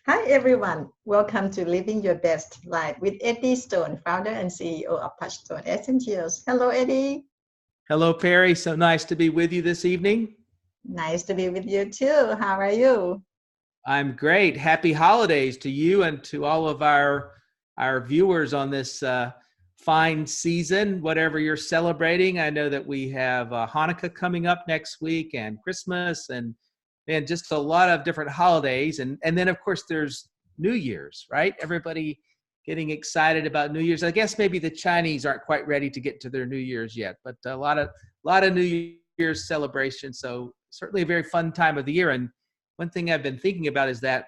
Hi, everyone. Welcome to Living Your Best Life with Eddie Stone, founder and CEO of Touchstone Essentials. Hello, Eddie. Hello, Pari. So nice to be with you this evening. Nice to be with you too. How are you? I'm great. Happy holidays to you and to all of our viewers on this fine season, whatever you're celebrating. I know that we have Hanukkah coming up next week and Christmas and just a lot of different holidays. And then, of course, there's New Year's, right? Everybody getting excited about New Year's. I guess maybe the Chinese aren't quite ready to get to their New Year's yet, but a lot of New Year's celebrations. So certainly a very fun time of the year. And one thing I've been thinking about is that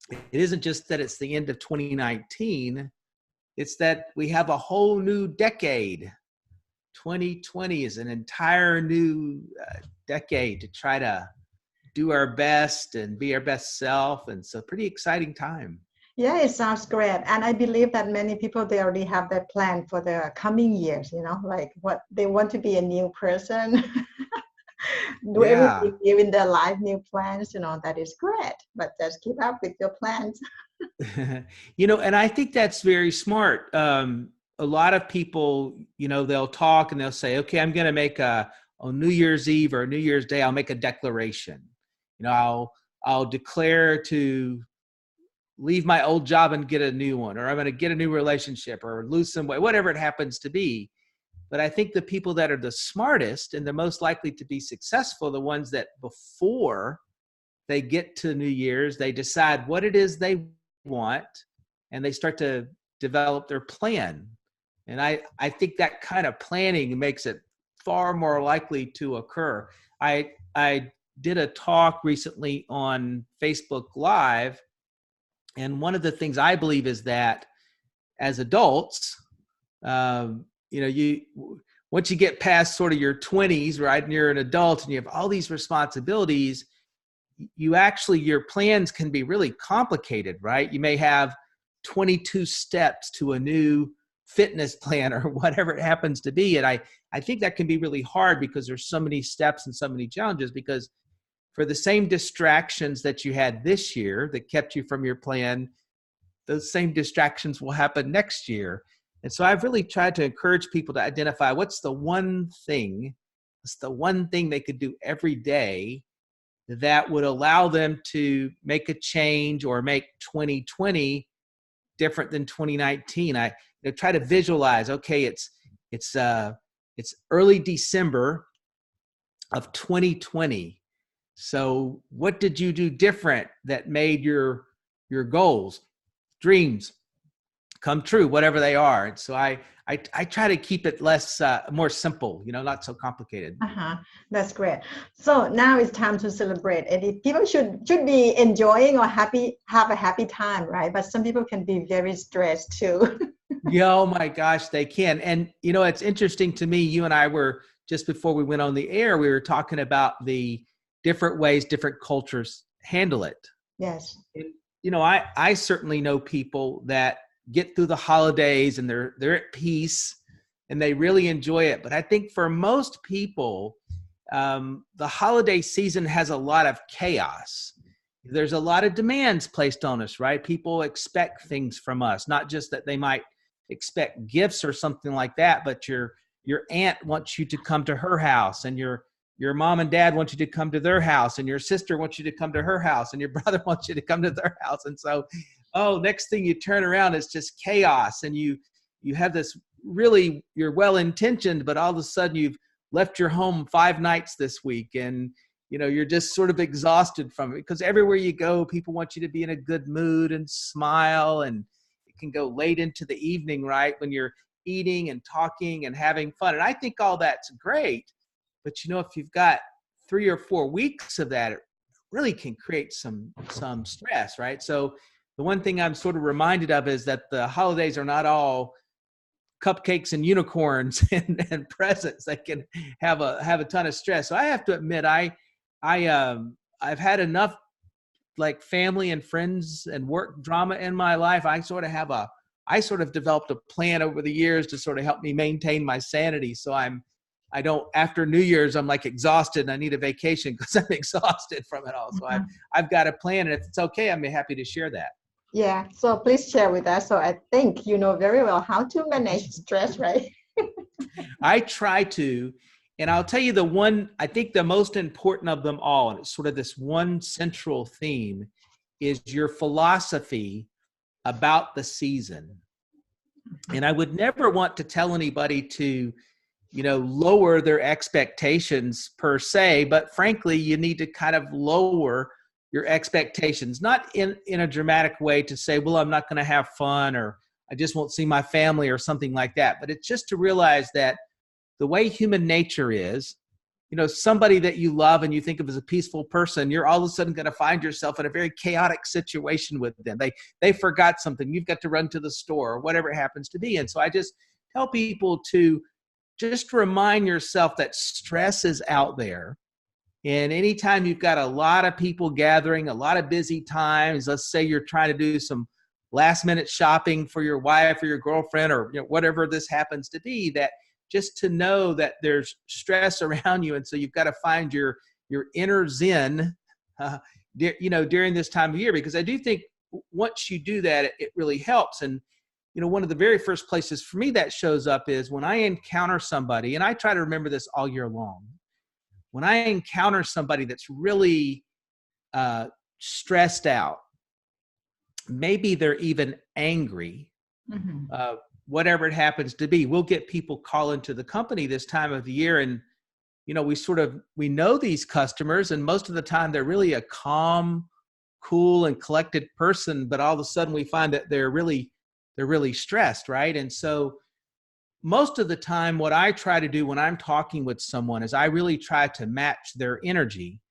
it isn't just that it's the end of 2019, it's that we have a whole new decade. 2020 is an entire new decade to try to do our best and be our best self. And so pretty exciting time. Yeah, it sounds great. And I believe that many people, they already have their plan for the coming years, like what they want to be a new person, do Yeah. everything new in their life, new plans, that is great. But just keep up with your plans. And I think that's very smart. A lot of people, they'll talk and they'll say, okay, I'm going to make on New Year's Eve or New Year's Day, I'll make a declaration. I'll declare to leave my old job and get a new one, or I'm going to get a new relationship or lose some weight, whatever it happens to be. But I think the people that are the smartest and the most likely to be successful, the ones that before they get to New Year's, they decide what it is they want and they start to develop their plan. And I think that kind of planning makes it far more likely to occur. I did a talk recently on Facebook Live, and one of the things I believe is that as adults, you once you get past sort of your 20s, right, and you're an adult and you have all these responsibilities, your plans can be really complicated, right? You may have 22 steps to a new fitness plan or whatever it happens to be. And I think that can be really hard because there's so many steps and so many challenges, because for the same distractions that you had this year that kept you from your plan, those same distractions will happen next year. And so I've really tried to encourage people to identify what's the one thing they could do every day that would allow them to make a change or make 2020 different than 2019. I try to visualize, okay, it's early December of 2020. So what did you do different that made your goals, dreams come true, whatever they are? And so I try to keep it more simple, not so complicated. Uh-huh. That's great. So now it's time to celebrate. And people should be enjoying or have a happy time, right? But some people can be very stressed too. Yeah, oh my gosh, they can. And it's interesting to me, you and I were, just before we went on the air, we were talking about the different ways different cultures handle it. Yes. And, I certainly know people that get through the holidays and they're at peace and they really enjoy it. But I think for most people, the holiday season has a lot of chaos. There's a lot of demands placed on us, right? People expect things from us, not just that they might expect gifts or something like that, but your aunt wants you to come to her house, and your mom and dad want you to come to their house, and your sister wants you to come to her house, and your brother wants you to come to their house. And so, next thing you turn around, it's just chaos. And you have this, really, you're well-intentioned, but all of a sudden you've left your home 5 nights this week, and you're just sort of exhausted from it, because everywhere you go, people want you to be in a good mood and smile, and it can go late into the evening, right, when you're eating and talking and having fun. And I think all that's great, but if you've got 3 or 4 weeks of that, it really can create some stress, right? So the one thing I'm sort of reminded of is that the holidays are not all cupcakes and unicorns and presents that can have a ton of stress. So I have to admit, I've had enough like family and friends and work drama in my life. I sort of developed a plan over the years to sort of help me maintain my sanity. So I'm I don't, after New Year's, I'm like exhausted and I need a vacation because I'm exhausted from it all. So I've got a plan, and if it's okay, I'm happy to share that. Yeah, so please share with us. So I think you know very well how to manage stress, right? I try to, and I'll tell you the one, I think the most important of them all, and it's sort of this one central theme, is your philosophy about the season. And I would never want to tell anybody to, lower their expectations per se, but frankly, you need to kind of lower your expectations, not in a dramatic way to say, well, I'm not going to have fun, or I just won't see my family or something like that. But it's just to realize that the way human nature is, somebody that you love and you think of as a peaceful person, you're all of a sudden going to find yourself in a very chaotic situation with them. They forgot something. You've got to run to the store or whatever it happens to be. And so I just tell people to just remind yourself that stress is out there. And anytime you've got a lot of people gathering, a lot of busy times, let's say you're trying to do some last minute shopping for your wife or your girlfriend or whatever this happens to be, that just to know that there's stress around you. And so you've got to find your inner zen, during this time of year, because I do think once you do that, it really helps. And, one of the very first places for me that shows up is when I encounter somebody, and I try to remember this all year long, when I encounter somebody that's really stressed out, maybe they're even angry, whatever it happens to be. We'll get people call into the company this time of the year, and we know these customers, and most of the time they're really a calm, cool, and collected person, but all of a sudden we find that they're really stressed, right? And so most of the time what I try to do when I'm talking with someone is I really try to match their energy,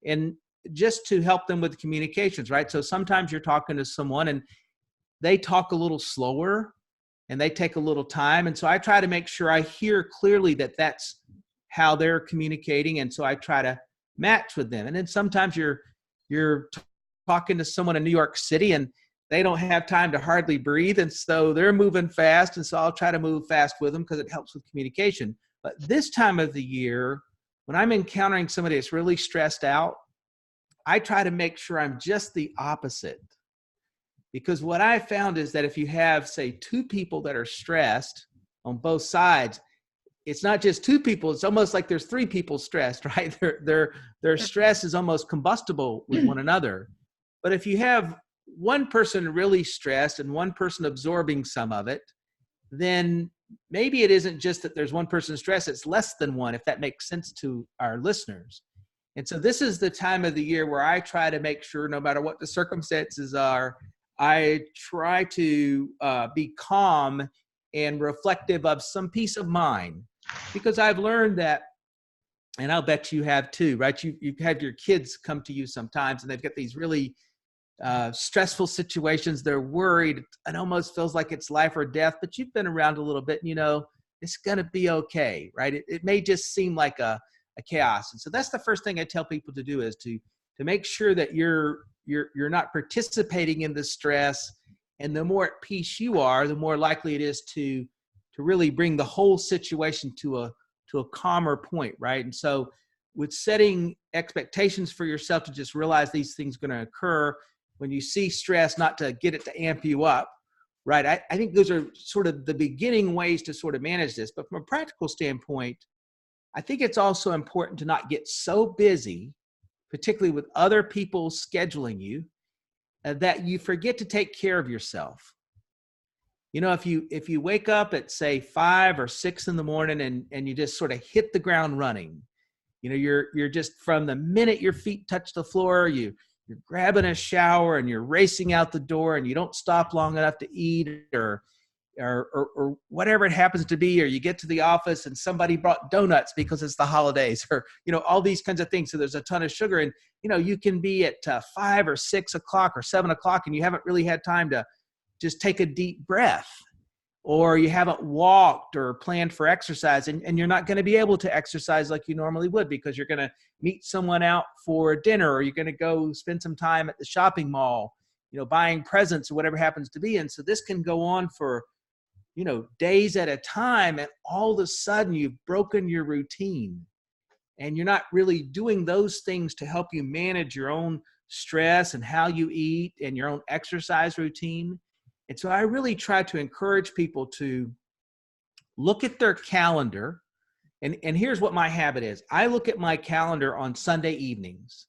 and just to help them with communications, right? So sometimes you're talking to someone and they talk a little slower and they take a little time. And so I try to make sure I hear clearly that that's how they're communicating. And so I try to match with them. And then sometimes you're talking to someone in New York City and they don't have time to hardly breathe. And so they're moving fast. And so I'll try to move fast with them because it helps with communication. But this time of the year, when I'm encountering somebody that's really stressed out, I try to make sure I'm just the opposite. Because what I found is that if you have, say, two people that are stressed on both sides, it's not just two people. It's almost like there's three people stressed, right? Their stress is almost combustible with one another. But if you have one person really stressed and one person absorbing some of it, then maybe it isn't just that there's one person stressed, it's less than one, if that makes sense to our listeners. And so this is the time of the year where I try to make sure, no matter what the circumstances are, I try to be calm and reflective of some peace of mind, because I've learned that, and I'll bet you have too, right? You have your kids come to you sometimes and they've got these really stressful situations. They're worried. It almost feels like it's life or death, but you've been around a little bit, it's going to be okay, right? It may just seem like a chaos. And so that's the first thing I tell people to do, is to make sure that you're not participating in the stress. And the more at peace you are, the more likely it is to really bring the whole situation to a calmer point, right? And so with setting expectations for yourself, to just realize these things are going to occur when you see stress, not to get it to amp you up, right? I think those are sort of the beginning ways to sort of manage this. But from a practical standpoint, I think it's also important to not get so busy, particularly with other people scheduling you, that you forget to take care of yourself. If you wake up at, say, 5 or 6 in the morning and you just sort of hit the ground running, you're just, from the minute your feet touch the floor, you're grabbing a shower and you're racing out the door, and you don't stop long enough to eat or whatever it happens to be, or you get to the office and somebody brought donuts because it's the holidays, or, all these kinds of things. So there's a ton of sugar, and, you can be at 5 or 6 o'clock or 7 o'clock and you haven't really had time to just take a deep breath, or you haven't walked or planned for exercise, and you're not going to be able to exercise like you normally would, because you're going to meet someone out for dinner, or you're going to go spend some time at the shopping mall, buying presents or whatever happens to be. And so this can go on for days at a time, and all of a sudden you've broken your routine and you're not really doing those things to help you manage your own stress and how you eat and your own exercise routine. And so I really try to encourage people to look at their calendar. And here's what my habit is. I look at my calendar on Sunday evenings,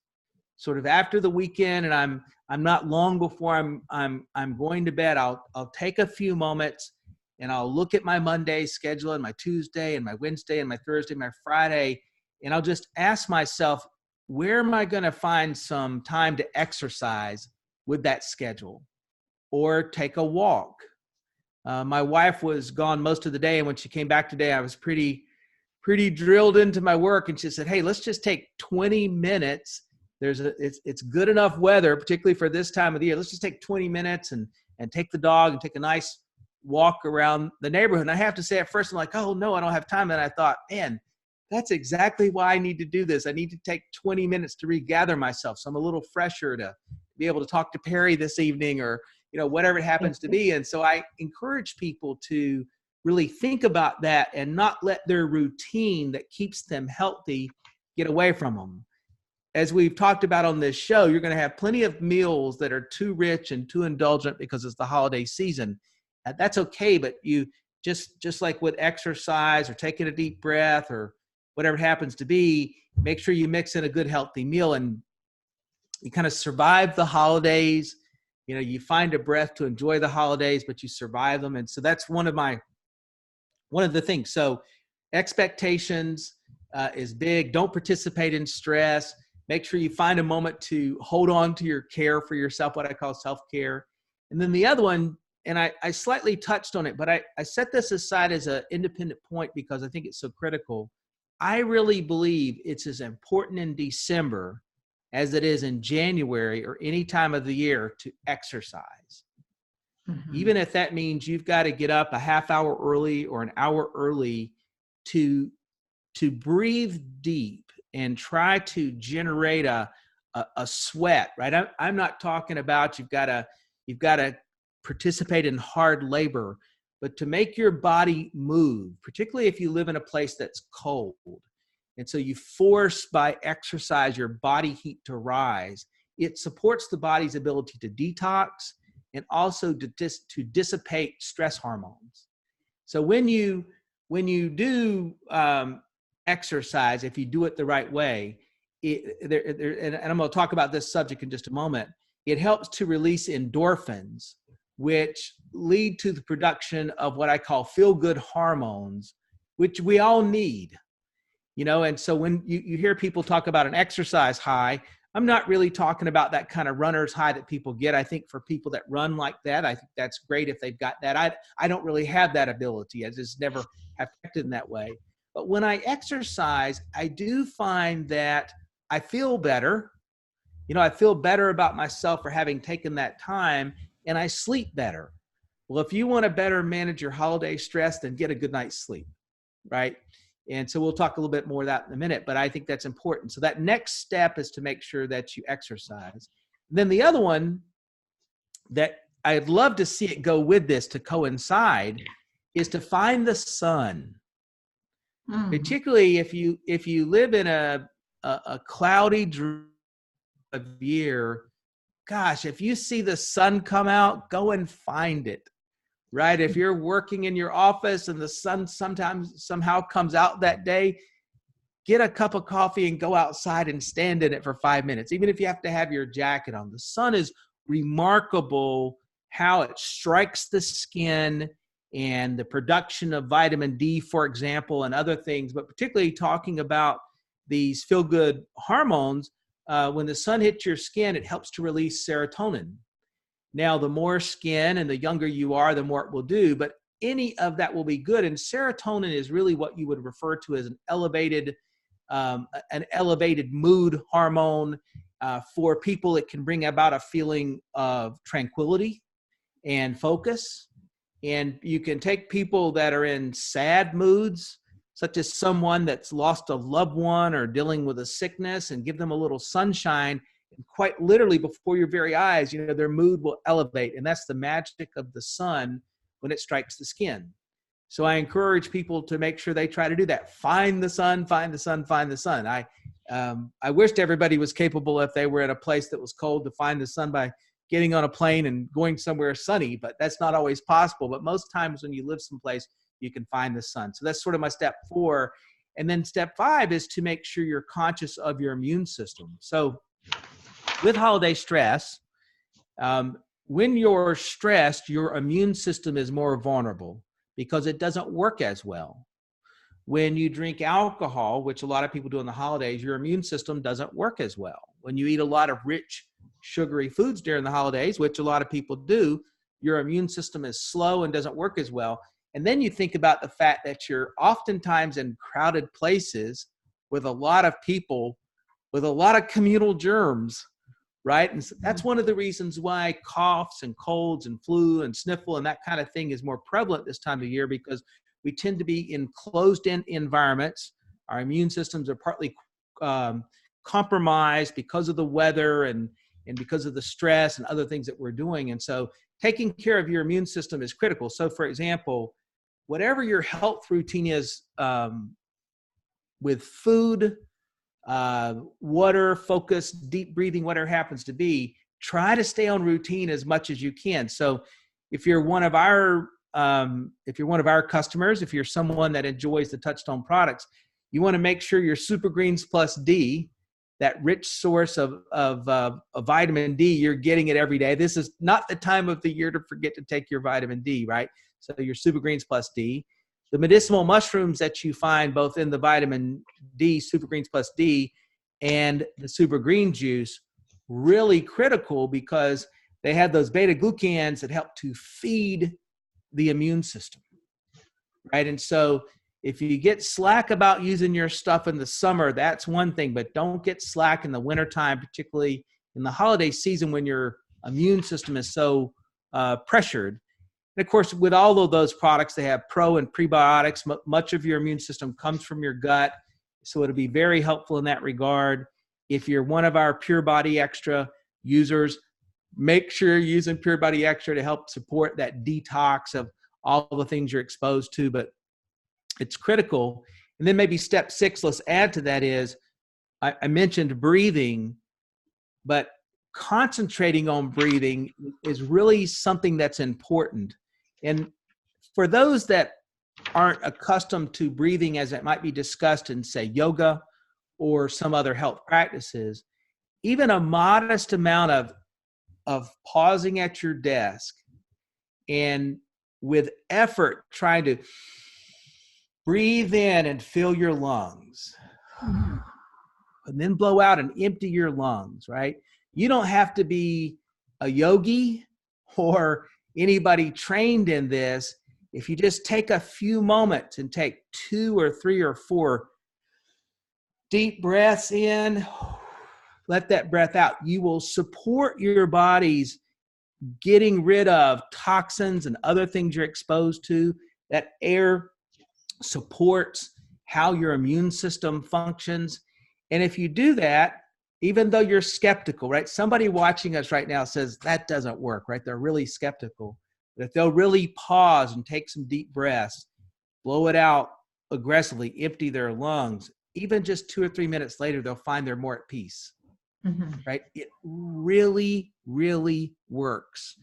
sort of after the weekend, and I'm not long before I'm going to bed. I'll take a few moments and I'll look at my Monday schedule and my Tuesday and my Wednesday and my Thursday and my Friday, and I'll just ask myself, where am I going to find some time to exercise with that schedule or take a walk? My wife was gone most of the day, and when she came back today, I was pretty drilled into my work, and she said, hey, let's just take 20 minutes. It's good enough weather, particularly for this time of the year. Let's just take 20 minutes and take the dog and take a nice walk around the neighborhood. And I have to say, at first I'm like, oh no, I don't have time. And I thought, man, that's exactly why I need to do this. I need to take 20 minutes to regather myself, so I'm a little fresher to be able to talk to Pari this evening, or whatever it happens to be. And so I encourage people to really think about that and not let their routine that keeps them healthy get away from them. As we've talked about on this show, you're going to have plenty of meals that are too rich and too indulgent because it's the holiday season. That's okay, but you just like with exercise or taking a deep breath or whatever it happens to be, make sure you mix in a good healthy meal, and you kind of survive the holidays. You find a breath to enjoy the holidays, but you survive them. And so that's one of the things. So expectations is big. Don't participate in stress. Make sure you find a moment to hold on to your care for yourself, what I call self-care. And then the other one, and I slightly touched on it, but I set this aside as an independent point because I think it's so critical. I really believe it's as important in December as it is in January or any time of the year to exercise. Mm-hmm. Even if that means you've got to get up a half hour early or an hour early to breathe deep and try to generate a sweat, right? I'm not talking about you've got to participate in hard labor, but to make your body move, particularly if you live in a place that's cold. And so you force by exercise your body heat to rise. It supports the body's ability to detox and also to dissipate stress hormones. So when you do exercise, if you do it the right way, and I'm going to talk about this subject in just a moment, it helps to release endorphins, which lead to the production of what I call feel-good hormones, which we all need. And so when you hear people talk about an exercise high, I'm not really talking about that kind of runner's high that people get. I think for people that run like that, I think that's great if they've got that. I don't really have that ability. I just never have acted in that way. But when I exercise, I do find that I feel better. I feel better about myself for having taken that time, and I sleep better. Well, if you want to better manage your holiday stress, then get a good night's sleep, right? And so we'll talk a little bit more of that in a minute, but I think that's important. So that next step is to make sure that you exercise. And then the other one that I'd love to see it go with this to coincide is to find the sun. Particularly if you live in a cloudy year, gosh, if you see the sun come out, go and find it. Right? If you're working in your office and the sun somehow comes out that day, get a cup of coffee and go outside and stand in it for 5 minutes, even if you have to have your jacket on. The sun is remarkable how it strikes the skin and the production of vitamin D, for example, and other things, but particularly talking about these feel-good hormones, when the sun hits your skin, it helps to release serotonin. Now, the more skin and the younger you are, the more it will do, but any of that will be good. And serotonin is really what you would refer to as an elevated mood hormone. For people, it can bring about a feeling of tranquility and focus. And you can take people that are in sad moods, such as someone that's lost a loved one or dealing with a sickness, and give them a little sunshine. And quite literally before your very eyes, their mood will elevate. And that's the magic of the sun when it strikes the skin. So I encourage people to make sure they try to do that. Find the sun, find the sun, find the sun. I wished everybody was capable, if they were at a place that was cold, to find the sun by getting on a plane and going somewhere sunny, but that's not always possible. But most times when you live someplace, you can find the sun. So that's sort of my step 4. And then step 5 is to make sure you're conscious of your immune system. So with holiday stress, when you're stressed, your immune system is more vulnerable because it doesn't work as well. When you drink alcohol, which a lot of people do in the holidays, your immune system doesn't work as well. When you eat a lot of rich, sugary foods during the holidays, which a lot of people do, your immune system is slow and doesn't work as well. And then you think about the fact that you're oftentimes in crowded places with a lot of people with a lot of communal germs, right? And so that's one of the reasons why coughs and colds and flu and sniffle and that kind of thing is more prevalent this time of year, because we tend to be in closed-in environments. Our immune systems are partly compromised because of the weather and because of the stress and other things that we're doing. And so taking care of your immune system is critical. So for example, whatever your health routine is with food, water, focus, deep breathing, whatever happens to be, try to stay on routine as much as you can. So if you're one of our customers, if you're someone that enjoys the Touchstone products, you want to make sure your Super Greens Plus D, that rich source of vitamin D, you're getting it every day. This is not the time of the year to forget to take your vitamin D, right? So your Super Greens Plus D. The medicinal mushrooms that you find both in the vitamin D, Super Greens Plus D, and the Super Green Juice, really critical because they have those beta glucans that help to feed the immune system, right? And so if you get slack about using your stuff in the summer, that's one thing, but don't get slack in the wintertime, particularly in the holiday season when your immune system is so pressured. And of course, with all of those products, they have pro and prebiotics. Much of your immune system comes from your gut, so it'll be very helpful in that regard. If you're one of our Pure Body Extra users, make sure you're using Pure Body Extra to help support that detox of all the things you're exposed to, but it's critical. And then maybe step 6, let's add to that, is I mentioned breathing, but concentrating on breathing is really something that's important. And for those that aren't accustomed to breathing as it might be discussed in, say, yoga or some other health practices, even a modest amount of pausing at your desk and with effort trying to breathe in and fill your lungs and then blow out and empty your lungs, right? You don't have to be a yogi or anybody trained in this. If you just take a few moments and take 2 or 3 or 4 deep breaths in, let that breath out, you will support your body's getting rid of toxins and other things you're exposed to. That air supports how your immune system functions. And if you do that, even though you're skeptical, right? Somebody watching us right now says that doesn't work, right? They're really skeptical. But if they'll really pause and take some deep breaths, blow it out aggressively, empty their lungs, even just 2 or 3 minutes later, they'll find they're more at peace, right? It really, really works.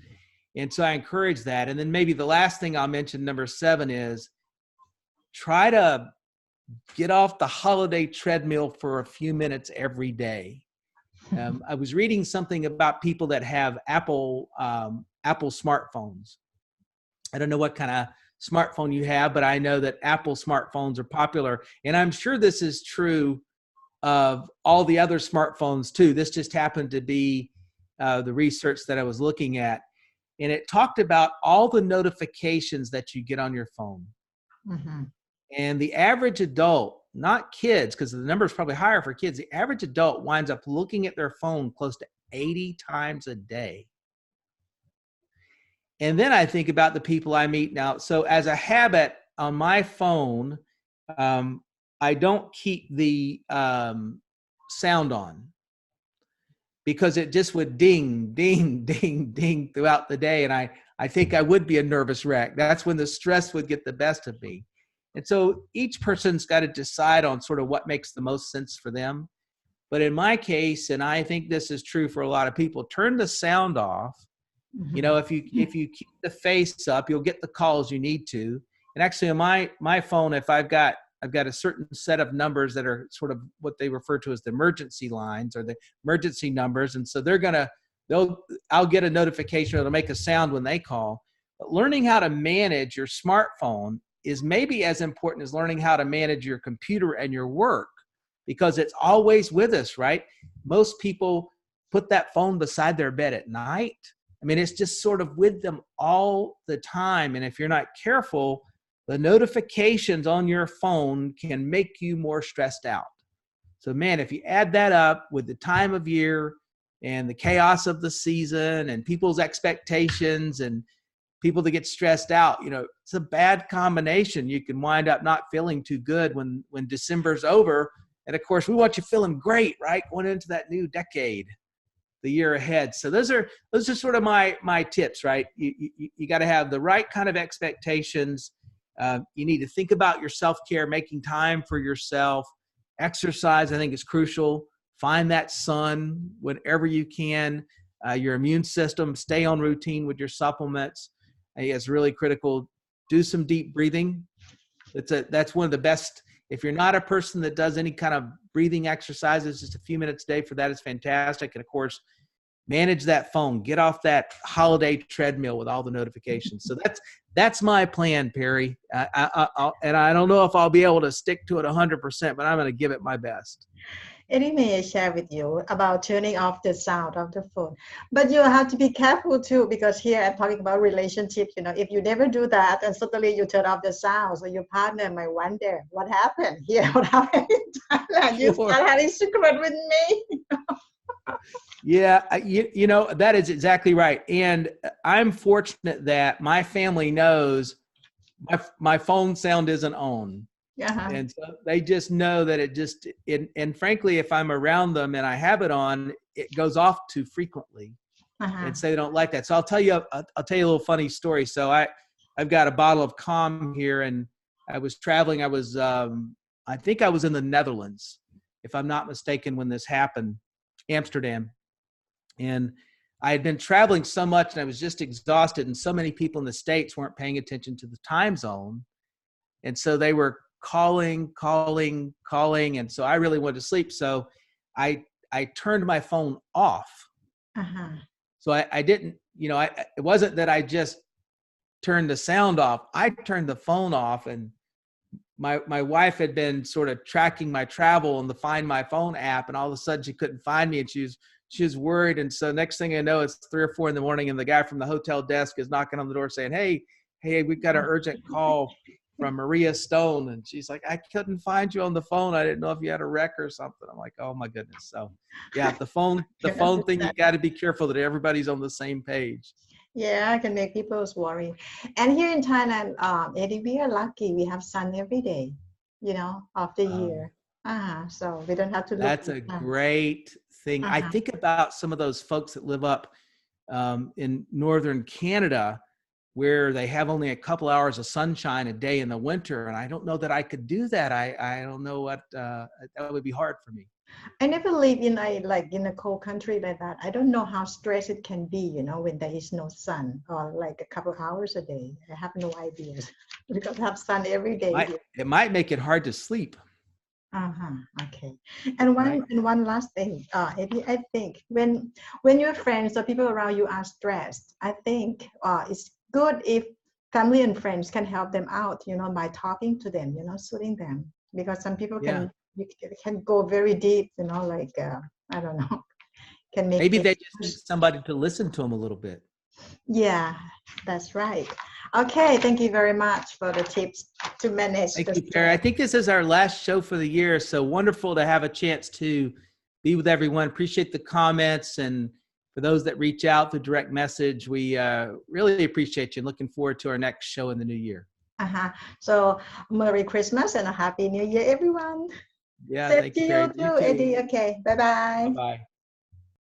And so I encourage that. And then maybe the last thing I'll mention, number 7, is try to get off the holiday treadmill for a few minutes every day. I was reading something about people that have Apple smartphones. I don't know what kind of smartphone you have, but I know that Apple smartphones are popular. And I'm sure this is true of all the other smartphones too. This just happened to be the research that I was looking at. And it talked about all the notifications that you get on your phone. And the average adult, not kids, because the number is probably higher for kids, the average adult winds up looking at their phone close to 80 times a day. And then I think about the people I meet now. So as a habit on my phone, I don't keep the sound on because it just would ding, ding, ding, ding throughout the day. And I I think I would be a nervous wreck. That's when the stress would get the best of me. And so each person's got to decide on sort of what makes the most sense for them. But in my case, and I think this is true for a lot of people, turn the sound off. You know, if you keep the face up, you'll get the calls you need to. And actually on my phone, if I've got a certain set of numbers that are sort of what they refer to as the emergency lines or the emergency numbers. And so I'll get a notification, it'll make a sound when they call. But learning how to manage your smartphone is maybe as important as learning how to manage your computer and your work, because it's always with us, right? Most people put that phone beside their bed at night. I mean, it's just sort of with them all the time. And if you're not careful, the notifications on your phone can make you more stressed out. So man, if you add that up with the time of year and the chaos of the season and people's expectations and people that get stressed out, you know, it's a bad combination. You can wind up not feeling too good when December's over. And of course, we want you feeling great, right? Going into that new decade, the year ahead. So those are sort of my tips, right? You got to have the right kind of expectations. You need to think about your self-care, making time for yourself. Exercise, I think, is crucial. Find that sun whenever you can. Your immune system, stay on routine with your supplements. I think it's really critical. Do some deep breathing. That's one of the best. If you're not a person that does any kind of breathing exercises, just a few minutes a day for that is fantastic. And of course, manage that phone. Get off that holiday treadmill with all the notifications. So that's my plan, Pari. And I don't know if I'll be able to stick to it 100%, but I'm going to give it my best. Eddie may share with you about turning off the sound of the phone. But you have to be careful too, because here I'm talking about relationships. You know, if you never do that and suddenly you turn off the sound, so your partner might wonder, what happened here? What happened in Thailand? You start having secret with me? Yeah, you know, that is exactly right. And I'm fortunate that my family knows my phone sound isn't on. Uh-huh. And so they just know that and frankly, if I'm around them and I have it on, it goes off too frequently. Uh-huh. And so they don't like that. So I'll tell you a little funny story. So I've got a bottle of Calm here, and I was traveling. I think I was in the Netherlands, if I'm not mistaken, when this happened, Amsterdam. And I had been traveling so much and I was just exhausted, and so many people in the States weren't paying attention to the time zone. And so they were calling. And so I really wanted to sleep. So I turned my phone off. Uh-huh. So I didn't, you know, it wasn't that I just turned the sound off. I turned the phone off, and my wife had been sort of tracking my travel on the Find My Phone app, and all of a sudden she couldn't find me, and she was worried. And so next thing I know, it's 3 or 4 in the morning, and the guy from the hotel desk is knocking on the door saying, hey, we've got an urgent call from Maria Stone. And she's like, I couldn't find you on the phone. I didn't know if you had a wreck or something. I'm like, oh my goodness. So yeah, the phone thing, you got to be careful that everybody's on the same page. Yeah, I can make people's worry. And here in Thailand, Eddie, we are lucky. We have sun every day, you know, of the year. So we don't have to look. That's a great thing. I think about some of those folks that live up in northern Canada, where they have only a couple hours of sunshine a day in the winter. And I don't know that I could do that. I don't know what, that would be hard for me. I never lived in a cold country like that. I don't know how stressed it can be, you know, when there is no sun or like a couple hours a day. I have no idea because I have sun every day. It might make it hard to sleep. Okay. And one last thing, Eddie, I think when your friends or people around you are stressed, I think it's good if family and friends can help them out, you know, by talking to them, you know, soothing them, because some people can go very deep, you know, like I don't know, can make maybe they just need somebody to listen to them a little bit. Yeah, that's right. Okay, thank you very much for the tips to manage. Thank you, Pari. I think this is our last show for the year, so wonderful to have a chance to be with everyone. Appreciate the comments, and for those that reach out through direct message, we really appreciate you. Looking forward to our next show in the new year. So Merry Christmas and a Happy New Year, everyone. Yeah, thank you, Pari. You too, Eddie. Okay, bye-bye. Bye-bye.